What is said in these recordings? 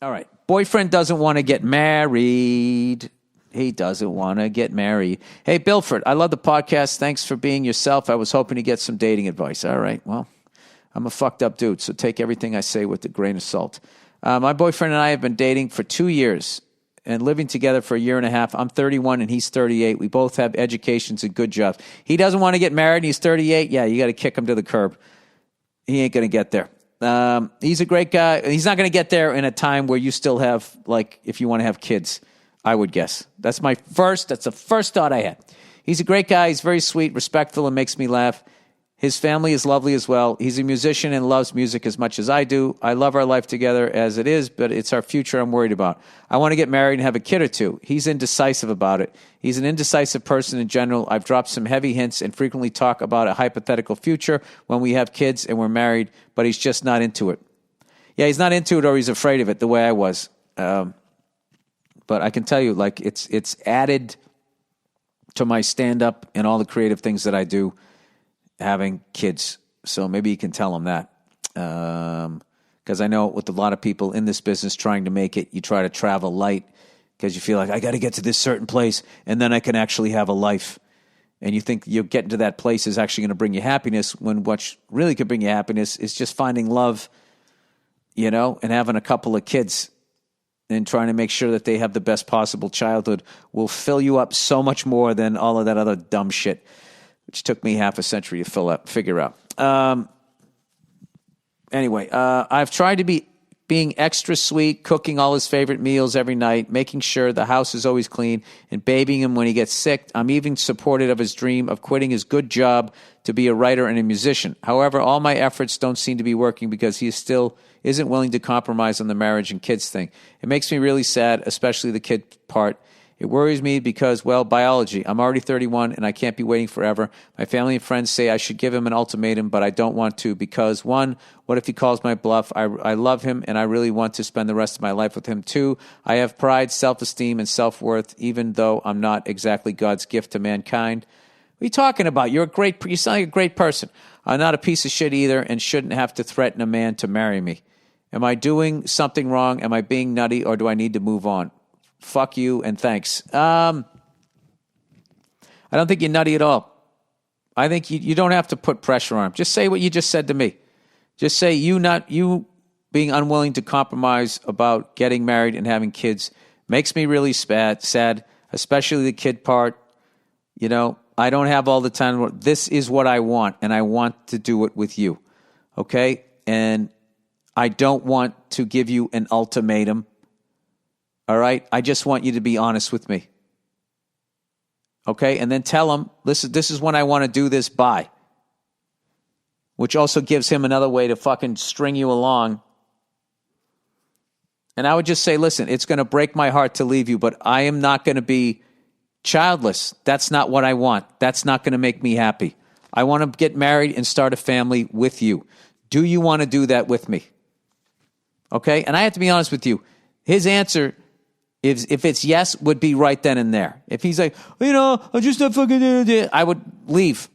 All right. Boyfriend doesn't want to get married. He doesn't want to get married. Hey, Bilford, I love the podcast. Thanks for being yourself. I was hoping to get some dating advice. All right. Well, I'm a fucked up dude, so take everything I say with a grain of salt. My boyfriend and I have been dating for 2 years and living together for a year and a half. I'm 31 and he's 38. We both have educations and good jobs. He doesn't want to get married and he's 38. Yeah, you got to kick him to the curb. He ain't going to get there. He's a great guy. He's not going to get there in a time where you still have, like, if you want to have kids, I would guess. That's the first thought I had. He's a great guy. He's very sweet, respectful, and makes me laugh. His family is lovely as well. He's a musician and loves music as much as I do. I love our life together as it is, but it's our future I'm worried about. I want to get married and have a kid or two. He's indecisive about it. He's an indecisive person in general. I've dropped some heavy hints and frequently talk about a hypothetical future when we have kids and we're married, but he's just not into it. Yeah, he's not into it or he's afraid of it the way I was. But I can tell you, like, it's added to my stand-up and all the creative things that I do, having kids. So maybe you can tell him that. Because I know with a lot of people in this business trying to make it, you try to travel light because you feel like, I got to get to this certain place and then I can actually have a life. And you think you're getting to that place is actually going to bring you happiness, when what really could bring you happiness is just finding love, you know, and having a couple of kids and trying to make sure that they have the best possible childhood will fill you up so much more than all of that other dumb shit, which took me half a century to figure out. Anyway, I've tried to be being extra sweet, cooking all his favorite meals every night, making sure the house is always clean, and babying him when he gets sick. I'm even supportive of his dream of quitting his good job to be a writer and a musician. However, all my efforts don't seem to be working because he still isn't willing to compromise on the marriage and kids thing. It makes me really sad, especially the kid part. It worries me because, well, biology. I'm already 31 and I can't be waiting forever. My family and friends say I should give him an ultimatum, but I don't want to because, one, what if he calls my bluff? I love him and I really want to spend the rest of my life with him. Two, I have pride, self-esteem, and self-worth, even though I'm not exactly God's gift to mankind. What are you talking about? You sound like a great person. I'm not a piece of shit either and shouldn't have to threaten a man to marry me. Am I doing something wrong? Am I being nutty or do I need to move on? Fuck you and thanks. I don't think you're nutty at all. I think you don't have to put pressure on him. Just say what you just said to me. Just say you being unwilling to compromise about getting married and having kids makes me really sad, especially the kid part. You know, I don't have all the time. This is what I want, and I want to do it with you. Okay? And I don't want to give you an ultimatum. All right? I just want you to be honest with me. Okay? And then tell him, listen, this is when I want to do this by. Which also gives him another way to fucking string you along. And I would just say, listen, it's going to break my heart to leave you, but I am not going to be childless. That's not what I want. That's not going to make me happy. I want to get married and start a family with you. Do you want to do that with me? Okay? And I have to be honest with you. His answer, if it's yes, would be right then and there. If he's like, I'm just not fucking... I would leave.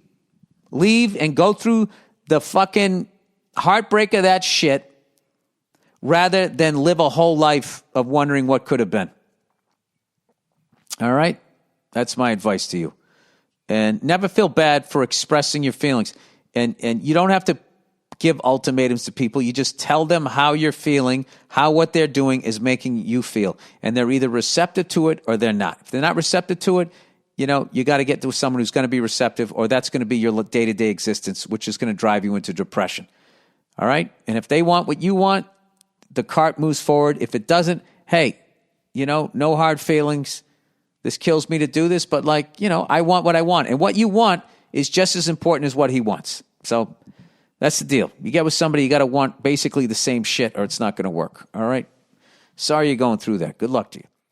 Leave and go through the fucking heartbreak of that shit rather than live a whole life of wondering what could have been. All right? That's my advice to you. And never feel bad for expressing your feelings. And you don't have to give ultimatums to people. You just tell them how you're feeling, how what they're doing is making you feel. And they're either receptive to it or they're not. If they're not receptive to it, you got to get to someone who's going to be receptive, or that's going to be your day-to-day existence, which is going to drive you into depression. All right? And if they want what you want, the cart moves forward. If it doesn't, hey, no hard feelings. This kills me to do this, but I want what I want. And what you want is just as important as what he wants. So that's the deal. You get with somebody, you got to want basically the same shit or it's not going to work. All right? Sorry you're going through that. Good luck to you.